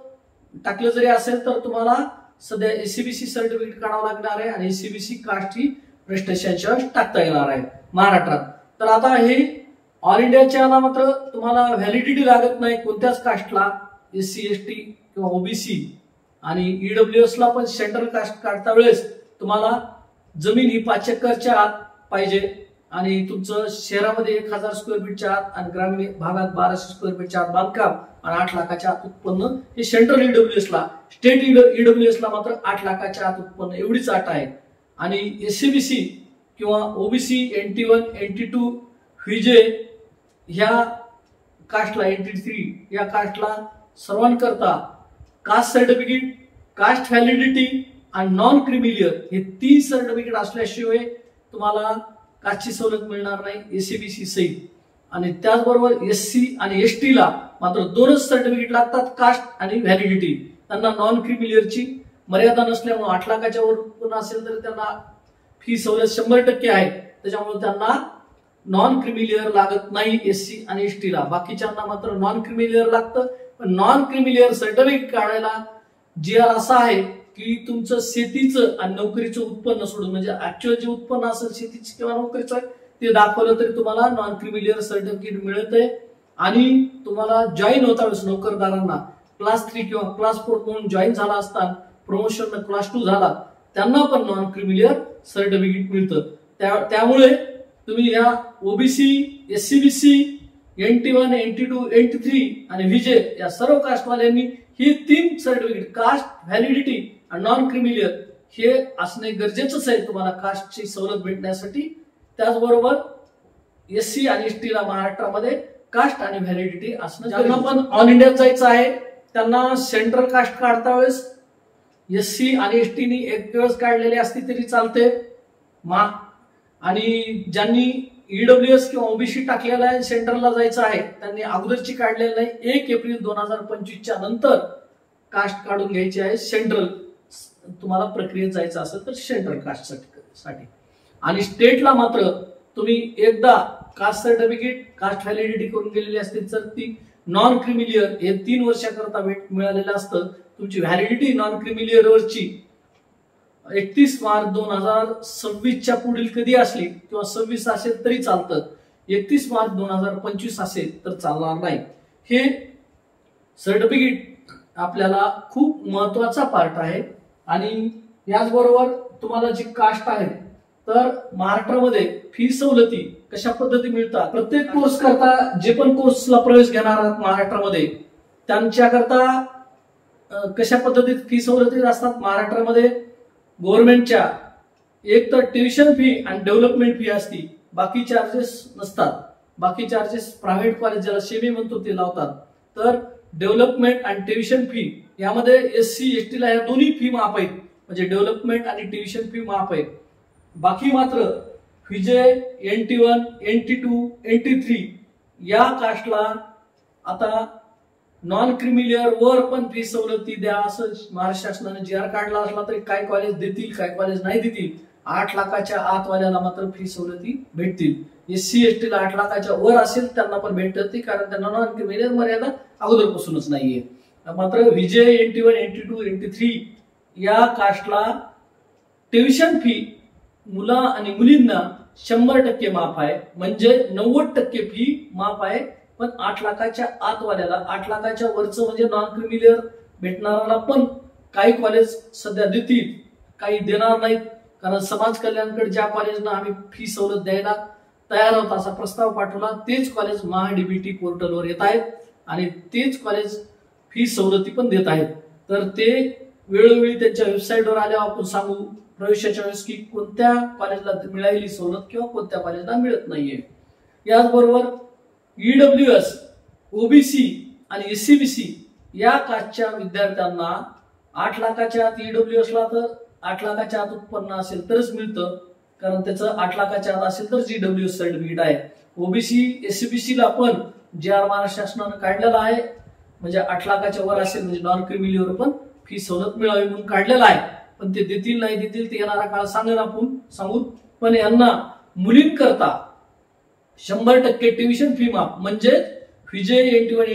A: टाकलं जरी असेल तर तुम्हाला सध्या एससीबीसी सर्टिफिकेट काढावं लागणार आहे आणि एससीबीसी कास्ट ही रजिस्ट्रेशनच्या टाकता येणार आहे महाराष्ट्रात. तर आता हे ऑल इंडियाच्या मात्र तुम्हाला व्हॅलिडिटी लागत नाही कोणत्याच कास्टला, एससी एसटी किंवा ओबीसी. आणि ईडब्ल्यूएस ला पण सेंट्रल कास्ट काढता वेळेस तुम्हाला जमीन ही 5 एकरच्या आत पाहिजे आणि तुमचं शहरामध्ये 1000 स्क्वेअर फीटच्या आत आणि ग्रामीण भागात 1200 स्क्वेअर फीटच्या आत बांधकाम आणि 8 लाखाच्या आत उत्पन्न, हे सेंट्रल ईडब्ल्यूएस ला. स्टेट ईडब्ल्यूएस ला मात्र 8 लाखाच्या आत उत्पन्न एवढीच अट आहे. आणि एससीबीसी किंवा ओबीसी NT1 NT2 विजय ह्या कास्टला NT3 या कास्टला सर्वांकरता कास्ट सर्टिफिकेट, कास्ट व्हॅलिडिटी आणि नॉन क्रिमिलियर हे 3 सर्टिफिकेट असल्याशिवाय तुम्हाला कास्टची सवलत मिळणार नाही एससीबीसी सहित. आणि त्याचबरोबर एससी आणि एसटी ला मात्र 2च सर्टिफिकेट लागतात, कास्ट आणि व्हॅलिडिटी. त्यांना नॉन क्रिमिलियरची मर्यादा नसल्यामुळे 8 लाखाच्या वर पण असेल तर त्यांना फी सवलत 100% आहे, त्याच्यामुळे त्यांना नॉन क्रिमिलियर लागत नाही एससी आणि एसटी ला. बाकीच्यांना मात्र नॉन क्रिमिलियर लागतं. पण नॉन क्रिमिलियर सर्टिफिकेट काढायला जीआर असा आहे की तुमचं शेतीचं आणि नोकरीचं उत्पन्न सोडून, म्हणजे ऍक्च्युअल जे उत्पन्न असेल शेतीचं किंवा नोकरीचं ते दाखवलं तरी तुम्हाला नॉन क्रिमिलियर सर्टिफिकेट मिळतंय. आणि तुम्हाला जॉईन होता वेळेस नोकरदारांना क्लास 3 किंवा क्लास 4 म्हणून जॉईन झाला असता, प्रमोशन क्लास 2 झाला, त्यांना पण नॉन क्रिमिलियर सर्टिफिकेट मिळतं. त्यामुळे तुम्ही या OBC, SCBC, NT1 NT2 NT3 आणि विजय या सर्व कास्टवाल्यांनी ही 3 सर्टिफिकेट कास्ट, व्हॅलिडिटी आणि नॉन क्रिमिलियर हे असणे गरजेचंच आहे तुम्हाला कास्टची सवलत भेटण्यासाठी. त्याचबरोबर एससी आणि एसटी ला महाराष्ट्रामध्ये कास्ट आणि व्हॅलिडिटी असणं. ज्यांना पण ऑल इंडियात जायचं आहे त्यांना सेंट्रल कास्ट काढता वेळेस एससी आणि एसटीनी एक वेळेस काढलेली असती तरी चालते. आणि ज्यांनी ईडब्ल्यूएस किंवा ओबीसी टाकलेला आहे सेंट्रलला जायचं आहे त्यांनी अगोदरची काढलेली नाही, 1 एप्रिल 2025च्या नंतर कास्ट काढून घ्यायची आहे सेंट्रल. तुम्हाला प्रक्रियेत जायचं असेल तर सेंट्रल कास्ट साठी. आणि स्टेटला मात्र तुम्ही एकदा कास्ट सर्टिफिकेट, कास्ट व्हॅलिडिटी करून गेलेली असते तर ती नॉन क्रिमिलियर हे 3 वर्षाकरता मिळालेलं असतं. तुमची व्हॅलिडिटी नॉन क्रिमिलियर वरची 31 मार्च 2026च्या पुढील कधी असली किंवा 26 असेल तरी चालतं, 31 मार्च 2025 असेल तर चालणार नाही. हे सर्टिफिकेट आपल्याला खूप महत्वाचा पार्ट आहे. आणि याचबरोबर तुम्हाला जी कास्ट आहे तर महाराष्ट्रामध्ये फी सवलती कशा पद्धती मिळतात, प्रत्येक कोर्स करता जे पण कोर्सला प्रवेश घेणार आहात महाराष्ट्रामध्ये त्यांच्याकरता कशा पद्धतीत फी सवलती असतात. महाराष्ट्रामध्ये गव्हर्नमेंटच्या एक तर ट्युशन फी आणि डेव्हलपमेंट फी असती, बाकी चार्जेस नसतात. बाकी चार्जेस प्रायव्हेट कॉलेज ज्याला सेमी म्हणतो ते लावतात. तर डेव्हलपमेंट आणि ट्युशन फी यामध्ये SC ST ला या दोन्ही फी माफ आहेत, म्हणजे डेव्हलपमेंट आणि ट्युशन फी माफ आहेत. बाकी मात्र विजय NT1 NT2 NT3 या कास्टला आता नॉन क्रिमिलियर वर पण फी सवलती द्या असं महाराष्ट्र शासनाने GR काढला असला तरी काय कॉलेज देतील काय कॉलेज नाही देतील. 8 लाखाच्या आतवाल्याला मात्र फी सवलती भेटतील. SC ST ला 8 लाखाच्या वर असेल त्यांना पण भेटते, कारण त्यांना नॉन क्रिमिलियर मर्यादा अगोदरपासूनच नाहीये. मात्र विजय NT1 NT2 NT3 या कास्टला ट्युशन फी मुला आणि मुलींना 100% माफ आहे, म्हणजे 90% फी माफ आहे. पण 8 लाखाच्या आतवाल्याला, 8 लाखाच्या वरचं म्हणजे नॉन क्रिमिलियर भेटणाऱ्याला पण काही कॉलेज सध्या देतील, काही देणार नाहीत. कारण समाज कल्याणकडे ज्या कॉलेजना आम्ही फी सवलत द्यायला तयार आहोत असा प्रस्ताव पाठवला, तेच कॉलेज महाडीबीटी पोर्टलवर येत आहेत आणि तेच कॉलेज फी सवलती पण देत आहेत. तर ते वेळोवेळी त्यांच्या वेबसाईटवर आल्यावर आपण सांगू प्रवेशाच्या वेळेस की कोणत्या कॉलेजला मिळालेली सवलत किंवा कोणत्या कॉलेजला मिळत नाहीये. याचबरोबर EWS OBC आणि SCBC या कास्टच्या विद्यार्थ्यांना 8 लाखाच्या आत EWS ला तर 8 लाखाच्या आत उत्पन्न असेल तरच मिळतं, कारण त्याचं 8 लाखाच्या आत असेल तर EWS सर्टिफिकेट आहे. OBC SCBC ला पण GR महाराष्ट्र शासनानं काढलेला आहे, म्हणजे 8 लाखाच्या वर असेल म्हणजे नॉन क्रिमिलियर पण फी सवलत मिळावी म्हणून काढलेला आहे. पण ते देतील नाही देतील ते येणारा काळ सांगेन आपण सांगू. पण यांना मुलींकरता 100% ट्युशन फी माफ, म्हणजे विजय NT1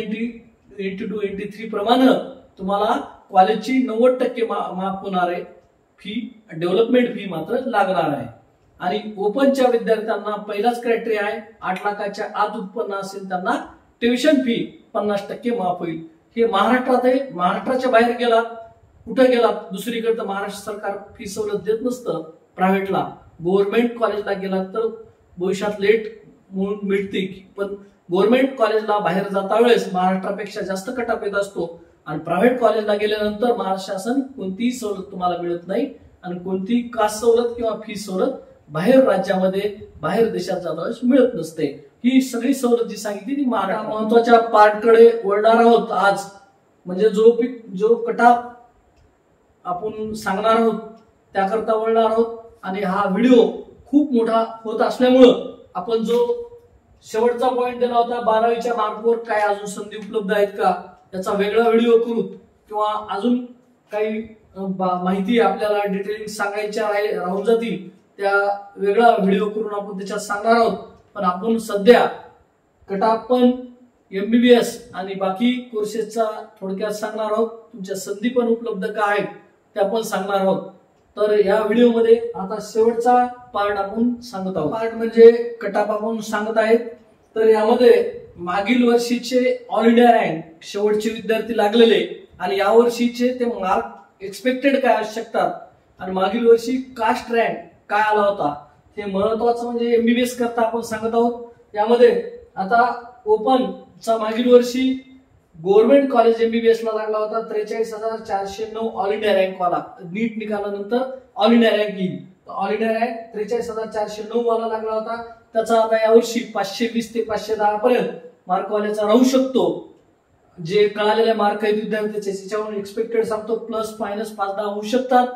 A: NT2 NT3 प्रमाणे तुम्हाला कॉलेजची 90% माफ होणार आहे फी. डेव्हलपमेंट फी मात्र लागणार आहे. आणि ओपनच्या विद्यार्थ्यांना पहिलाच क्रायटेरिया आहे, 8 लाखाच्या आत उत्पन्न असेल त्यांना ट्युशन फी 50% माफ होईल. हे महाराष्ट्रात आहे. महाराष्ट्राच्या बाहेर गेलात, कुठे गेलात दुसरीकडे तर महाराष्ट्र सरकार फी सवलत देत नसतं प्रायव्हेटला. गव्हर्नमेंट कॉलेजला गेलात तर भविष्यात लेट म्हणून मिळते, पण गव्हर्नमेंट कॉलेजला बाहेर जाता वेळेस महाराष्ट्रापेक्षा जास्त कट-ऑफ येत असतो आणि प्रायव्हेट कॉलेजला गेल्यानंतर महाराष्ट्र शासन कोणतीही सवलत तुम्हाला मिळत नाही आणि कोणती कास्ट सवलत किंवा फी सवलत बाहेर राज्यामध्ये बाहेर देशात जातावेळेस मिळत नसते. ही सगळी सवलत जी सांगितली ती महत्वाच्या पार्टकडे वळणार आहोत आज. म्हणजे जो कट-ऑफ आपण सांगणार आहोत त्याकरता वळणार आहोत. आणि हा व्हिडिओ खूप मोठा होत असल्यामुळं आपण जो शेवटचा पॉइंट दिला होता 12वीच्या मार्कवर काय अजून संधी उपलब्ध आहेत का याचा वेगळा व्हिडिओ करू, किंवा अजून काही माहिती आपल्याला डिटेलिंग सांगायच्या राहून जातील त्या वेगळा व्हिडिओ करून आपण त्याच्यात सांगणार आहोत. पण आपण सध्या कट-ऑफ पण MBBS आणि बाकी कोर्सेसचा थोडक्यात सांगणार आहोत. तुमच्या संधी पण उपलब्ध काय आहेत त्या पण सांगणार आहोत. तर या व्हिडिओमध्ये आता शेवटचा पार्ट आपण सांगत आहोत. पार्ट म्हणजे कट-ऑफ आपण सांगत आहेत. तर यामध्ये मागील वर्षीचे ऑल इंडिया रँक शेवटचे विद्यार्थी लागलेले आणि या वर्षीचे ते मार्क एक्सपेक्टेड काय असू शकतात आणि मागील वर्षी कास्ट रँक काय आला होता हे महत्वाचं म्हणजे MBBS करता आपण सांगत आहोत. यामध्ये आता ओपनचा मागील वर्षी गव्हर्नमेंट कॉलेज MBBS ला लागला होता 43,409 ऑल इंडिया रँक वाला. नीट निकालानंतर ऑल इंडिया रँक येईल. ऑल इंडिया रँक 43,409 वाला लागला होता. त्याचा आता यावर्षी 520 ते 510 पर्यंत मार्क वाल्याचा राहू शकतो. जे कळालेले मार्क आहेत विद्यार्थ्याचे त्याच्यावरून एक्सपेक्टेड सांगतो प्लस मायनस 5-10 होऊ शकतात.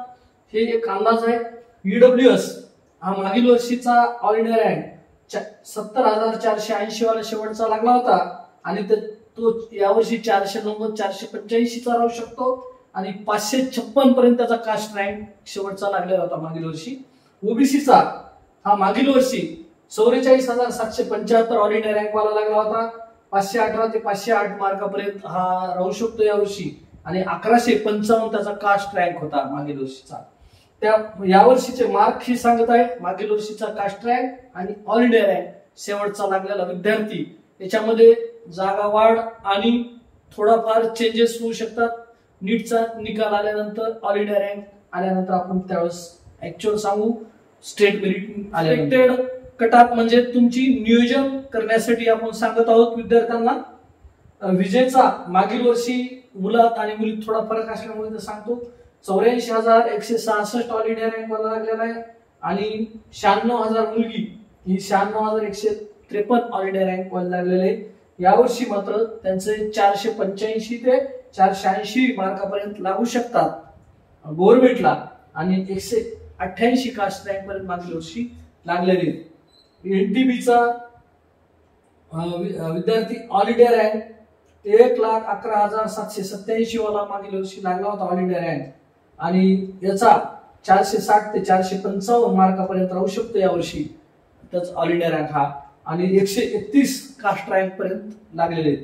A: हे एक अंदाज आहे. EWS हा मागील वर्षीचा ऑल इंडिया रँक 70,480 वाला शेवटचा लागला होता आणि तो यावर्षी 490 485 चा राहू शकतो आणि 556 पर्यंत त्याचा कास्ट रँक शेवटचा लागलेला होता मागील वर्षी. ओबीसीचा हा मागील वर्षी 44,775 ऑल इंडिया रँक वाला लागला होता. 518 ते 508 मार्कापर्यंत हा राहू शकतो यावर्षी आणि 1155 त्याचा कास्ट रँक होता मागील वर्षीचा. त्या यावर्षीचे मार्क ही सांगत आहे. मागील वर्षीचा कास्ट रँक आणि ऑल इंडिया रँक शेवटचा लागलेला विद्यार्थी, याच्यामध्ये जागा वाढ आणि थोडाफार चेंजेस होऊ शकतात. नीटचा निकाल आल्यानंतर, ऑल इंडिया रँक आल्यानंतर आपण त्यावेळेस ऍक्च्युअल सांगू. स्टेट मेरिट आलेक्टेड कट ऑफ म्हणजे तुमची नियोजन करण्यासाठी आपण सांगत आहोत विद्यार्थ्यांना. विजेचा मागील वर्षी मुलात आणि मुलीत थोडा फरक असल्यामुळे सांगतो. 84,166 ऑल इंडिया रँक मला लागलेला आहे आणि 96,000 मुलगी ही 96,153 ऑल इंडिया रँक वर लागलेले आहे. यावर्षी मात्र त्यांचे 485 ते 480 मार्कापर्यंत लागू शकतात गव्हर्नमेंटला आणि 188 कास्ट रँक पर्यंत मागील वर्षी लागलेले. एनटीबीचा विद्यार्थी ऑल इंडिया रँक 1,11,787 वाला मागील वर्षी लागला होता ऑल इंडिया रँक आणि याचा 460 ते 455 मार्कापर्यंत राहू शकतो यावर्षी त्याच ऑल इंडिया रँक हा आणि 131 कास्ट रँक पर्यंत लागलेले.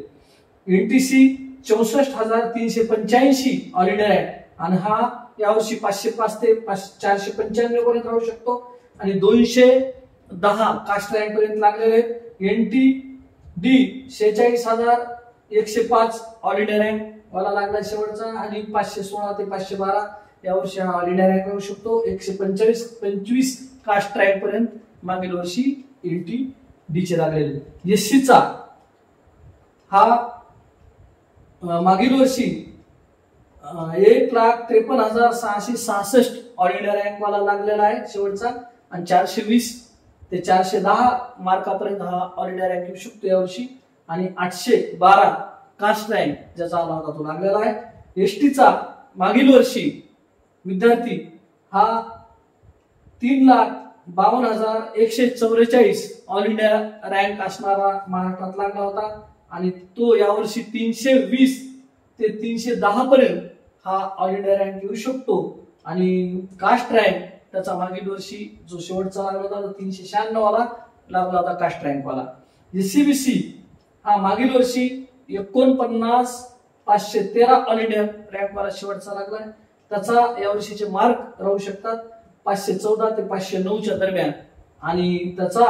A: एनटीसी 64,385 ऑल इंडिया रँक आणि हा यावर्षी 505 ते 495 पर्यंत राहू शकतो आणि 210 कास्ट रँक पर्यंत लागलेले. एनटीडी 46,105 ऑल इंडिया रँक वाला लागला शेवटचा आणि 516 ते 512 यावर्षी हा ऑल इंडिया रँक राहू शकतो. 125 कास्ट रँक पर्यंत मागील वर्षी एनटीडी चे लागलेले. एससीचा हा मागील वर्षी 1,53,666 ऑल इंडिया रँक वाला लागलेला आहे शेवटचा आणि 420 ते 410 मार्कापर्यंत हा ऑल इंडिया रँक येऊ शकतो यावर्षी आणि 812 कास्ट रँक ज्याचा आला होता तो लागलेला आहे. एसटीचा मागील वर्षी विद्यार्थी हा 3,52,144 ऑल इंडिया रँक असणारा महाराष्ट्रात लागला होता आणि तो यावर्षी 320 ते 310 पर्यंत हा ऑल इंडिया रँक येऊ शकतो आणि कास्ट रँक त्याचा मागील वर्षी जो शेवटचा लागला होता 396 वाला लागला होता कास्ट रँक वाला. एससीबीसी हा मागील वर्षी 49,513 ऑल इंडिया रँक वाला शेवटचा लागला. त्याचा यावर्षीचे मार्क राहू शकतात 514 ते 509 दरम्यान आणि त्याचा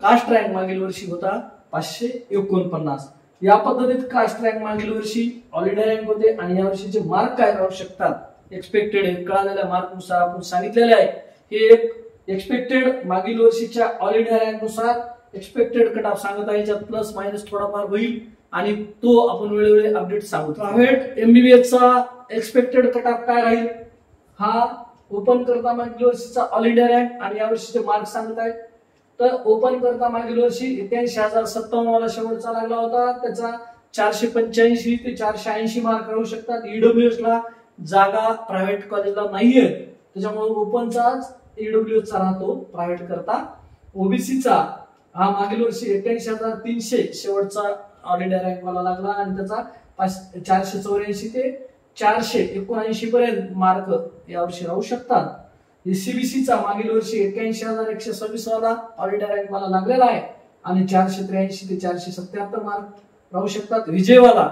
A: कास्ट रँक मागील वर्षी होता 549. या पद्धतीत कास्ट रँक मागील वर्षी ऑल इंडिया रँक होते आणि या वर्षीचे मार्क काय राहू शकतात एक्सपेक्टेड कळालेल्या मार्क नुसार आपण सांगितलेले आहे. हे एक एक्सपेक्टेड मागील वर्षीच्या ऑल इंडिया रँक नुसार एक्सपेक्टेड कट ऑफ सांगत आहे. याच्यात प्लस मायनस थोडाफार होईल आणि तो आपण वेळोवेळी अपडेट सांगू. प्रायव्हेट एमबीबीएस चा एक्सपेक्टेड कट ऑफ काय राहील हा ओपन करता मागील वर्षीचा ऑल इंडिया रँक आणि या वर्षीचे मार्क सांगत आहेत. तर ओपन करता मागील वर्षी 81,057 वाला शेवटचा लागला होता. त्याचा 485 ते 480 मार्क राहू शकतात. ईडब्ल्यूएस ला जागा प्रायव्हेट कॉलेजला नाहीये त्याच्यामुळे ओपनचाच ईडब्ल्यूएस चा राहतो प्रायव्हेट करता. ओबीसीचा हा मागील वर्षी 81,300 शेवटचा ऑल इंडिया रँक वाला लागला आणि त्याचा 484 ते 479 पर्यंत मार्क यावर्षी राहू शकतात. एससीबीसीचा मागील वर्षी 81,126 वाला ऑल इंडिया रँक वाला लागलेला आहे आणि 483 ते 477 मार्क राहू शकतात. विजयवाला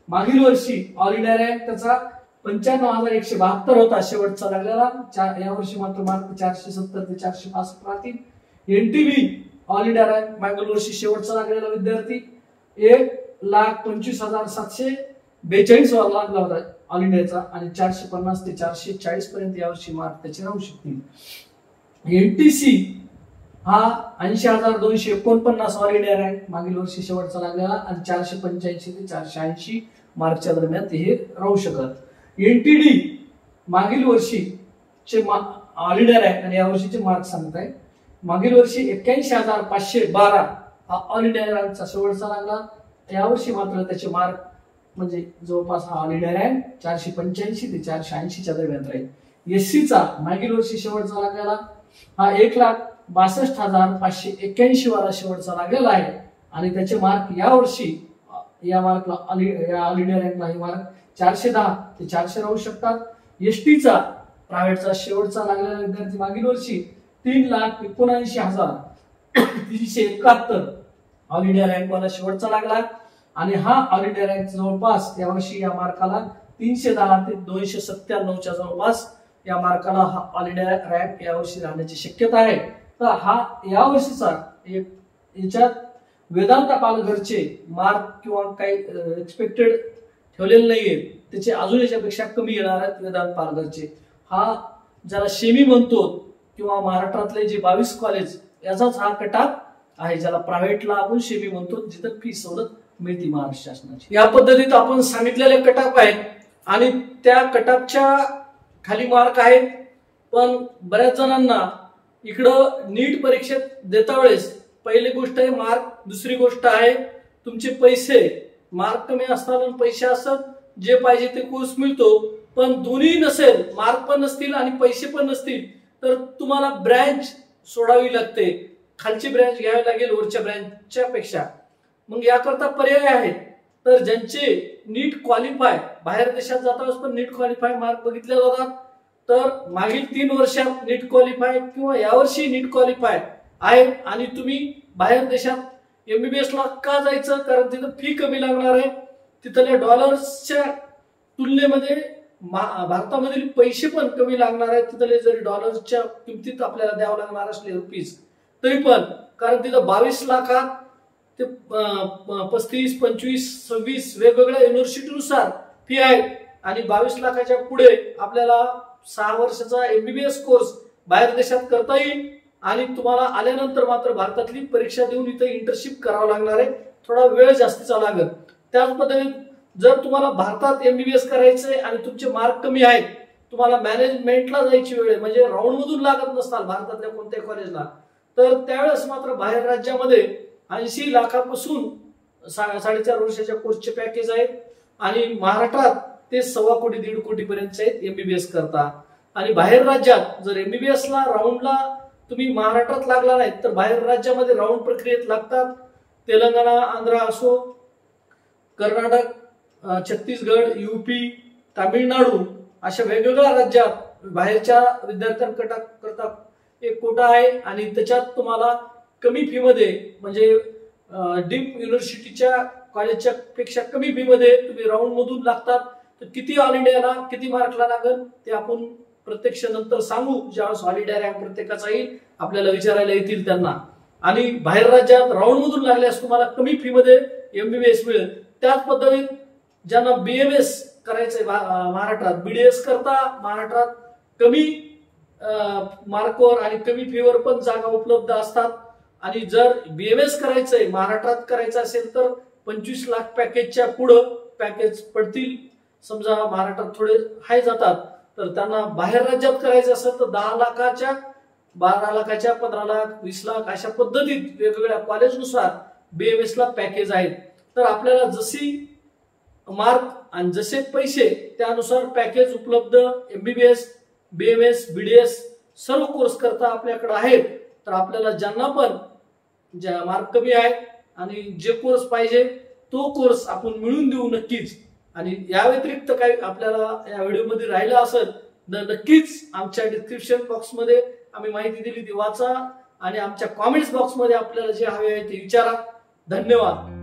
A: मागील वर्षी ऑल इंडिया रँक त्याचा 95,172 होता शेवटचा लागलेला. यावर्षी मात्र मार्क 470 ते 465 राहतील. एनटीबी ऑल इंडिया रँक मागील वर्षी शेवटचा लागलेला विद्यार्थी 1,25,742 वाला लागला होता ऑल इंडियाचा आणि 450 ते 440 पर्यंत यावर्षी मार्क त्याचे राहू शकतील. एनटीसी हा 80,249 ऑल इंडिया रँक मागील वर्षी शेवटचा लागलेला आणि 485 ते 480 मार्कच्या दरम्यान ते हे राहू शकत. एनटीडी मागील वर्षीचे ऑल इंडिया रँक आणि यावर्षीचे मार्क सांगत आहे. मागील वर्षी 81,512 हा ऑल इंडिया रँकचा शेवटचा लागला. यावर्षी मात्र त्याचे मार्क म्हणजे जवळपास हा ऑल इंडिया रँक 485 ते 480 च्या दरम्यान राहील. एससीचा मागील वर्षी शेवटचा लागलेला हा 1,62,581 वाला शेवटचा लागलेला आहे आणि त्याचे मार्क यावर्षी या मार्कला ऑल इंडिया रँकला हे मार्क 410 ते 400 राहू शकतात. एसटीचा प्रायव्हेटचा शेवटचा लागलेला विद्यार्थी मागील वर्षी 3,79,371 ऑल इंडिया रँक वाला शेवटचा लागला आणि हा ऑल इंडिया रँक जवळपास यावर्षी या मार्काला 310 ते 297 च्या जवळपास या मार्काला हा ऑल इंडिया रँक यावर्षी राहण्याची शक्यता आहे. तर हा यावर्षीचा याच्यात वेदांता पालघरचे मार्क किंवा काही एक्सपेक्टेड ठेवलेले नाहीये, त्याचे अजून याच्यापेक्षा कमी येणार आहेत वेदांत पालघरचे. हा ज्याला सेमी म्हणतो किंवा महाराष्ट्रातले जे 22 कॉलेज याचाच हा कटाप आहे, ज्याला प्रायव्हेटला आपण सेमी म्हणतो, जिथं फी सवलत मिळते महाराष्ट्र शासनाची. या पद्धतीत आपण सांगितलेले कटाप आहेत आणि त्या कटापच्या खाली मार्क आहेत. पण बऱ्याच जणांना इकडं नीट परीक्षेत देता वेळेस पहिली गोष्ट आहे मार्क, दुसरी गोष्ट आहे तुमचे पैसे. मार्क कमी असतात आणि पैसे असतात, जे पाहिजे ते कोर्स मिळतो. पण दोन्ही नसेल, मार्क पण नसतील आणि पैसे पण नसतील, तर तुम्हाला ब्रँच सोडावी लागते. खालची ब्रँच घ्यावी लागेल वरच्या ब्रँचच्या पेक्षा. मग याकरता पर्याय आहेत. तर ज्यांचे नीट क्वालिफाय, बाहेर देशात जाताच पण नीट क्वालिफाय मार्क बघितले जातात, तर मागील 3 वर्षात नीट क्वालिफाय किंवा यावर्षी नीट क्वालिफाय आहे आणि तुम्ही बाहेर देशात एमबीबीएस ला का जायचं, कारण तिथं फी कमी लागणार आहे. तिथल्या डॉलर्सच्या तुलनेमध्ये भारतामधील पैसे पण कमी लागणार आहेत. तिथले जरी डॉलर्सच्या किमतीत आपल्याला द्यावं लागणार असले रुपीज, तरी पण कारण तिथं 22 लाखात ते 35, 25, 26 वेगवेगळ्या युनिव्हर्सिटीनुसार फी आहे. आणि 22 लाखाच्या पुढे आपल्याला 6 वर्षाचा एमबीबीएस कोर्स बाहेर देशात करता येईल आणि तुम्हाला आल्यानंतर मात्र भारतातली परीक्षा देऊन इथे इंटर्नशिप करावं लागणार आहे. थोडा वेळ जास्तीचा लागेल. त्याच पद्धतीने जर तुम्हाला भारतात एमबीबीएस करायचंय आणि तुमचे मार्क कमी आहेत, तुम्हाला मॅनेजमेंटला जायची वेळ आहे, म्हणजे राऊंड मधून लागत नसतात भारतातल्या कोणत्याही कॉलेजला, तर त्यावेळेस मात्र बाहेर राज्यामध्ये 80 लाखापासून 4.5 वर्षाच्या कोर्सचे पॅकेज आहेत आणि महाराष्ट्रात ते 1.25 कोटी 1.5 कोटी पर्यंत आहेत एमबीबीएस करता. आणि बाहेर राज्यात जर एमबीबीएस ला राऊंडला तुम्ही महाराष्ट्रात लागला नाही, तर बाहेर राज्यामध्ये राऊंड प्रक्रियेत लागतात. तेलंगणा, आंध्र असो, कर्नाटक, छत्तीसगड, यूपी, तामिळनाडू अशा वेगवेगळ्या राज्यात बाहेरच्या विद्यार्थ्यांकरता एक कोटा आहे आणि त्याच्यात तुम्हाला कमी फी मध्ये, म्हणजे डीप युनिव्हर्सिटीच्या कॉलेजच्या पेक्षा कमी फी मध्ये तुम्ही राऊंड मधून लागतात. तर किती ऑल इंडियाला किती मार्कला लागेल ते आपण प्रत्यक्ष नंतर सांगू, ज्यावेळेस ऑल इंडिया रँक प्रत्येकाचा येईल, आपल्याला विचारायला येतील त्यांना. आणि बाहेर राज्यात राऊंड मधून लागल्यास तुम्हाला कमी फी मध्ये एमबीबीएस मिळेल. त्याच पद्धतीने ज्यांना बीएमएस करायचंय महाराष्ट्रात, बीडीएस करता महाराष्ट्रात कमी मार्कवर आणि कमी फीवर पण जागा उपलब्ध असतात. आणि जर बीएमएस करायचंय महाराष्ट्रात करायचं असेल तर 25 लाख पॅकेजच्या पुढं पॅकेज पडतील. समजा महाराष्ट्रात थोडे हाय जातात, तर त्यांना बाहेर राज्यात करायचं असेल तर 10 लाखाच्या, 12 लाखाच्या, 15 लाख, 20 लाख अशा पद्धतीत वेगवेगळ्या कॉलेजनुसार बीएमएस ला पॅकेज आहेत. तर आपल्याला जशी मार्क आणि जसे पैसे त्यानुसार पॅकेज उपलब्ध एमबीबीएस, बीएमएस, बीडीएस सर्व कोर्स करता आपल्याकडे आहेत. तर आपल्याला ज्यांना पण ज्या मार्क कमी आहेत आणि जे कोर्स पाहिजे तो कोर्स आपण मिळवून देऊ नक्कीच. आणि या व्यतिरिक्त काही आपल्याला या व्हिडिओमध्ये राहिलं असेल तर नक्कीच आमच्या डिस्क्रिप्शन बॉक्समध्ये आम्ही माहिती दिली ती वाचा आणि आमच्या कॉमेंट्स बॉक्समध्ये आपल्याला जे हवे आहे ते विचारा. धन्यवाद.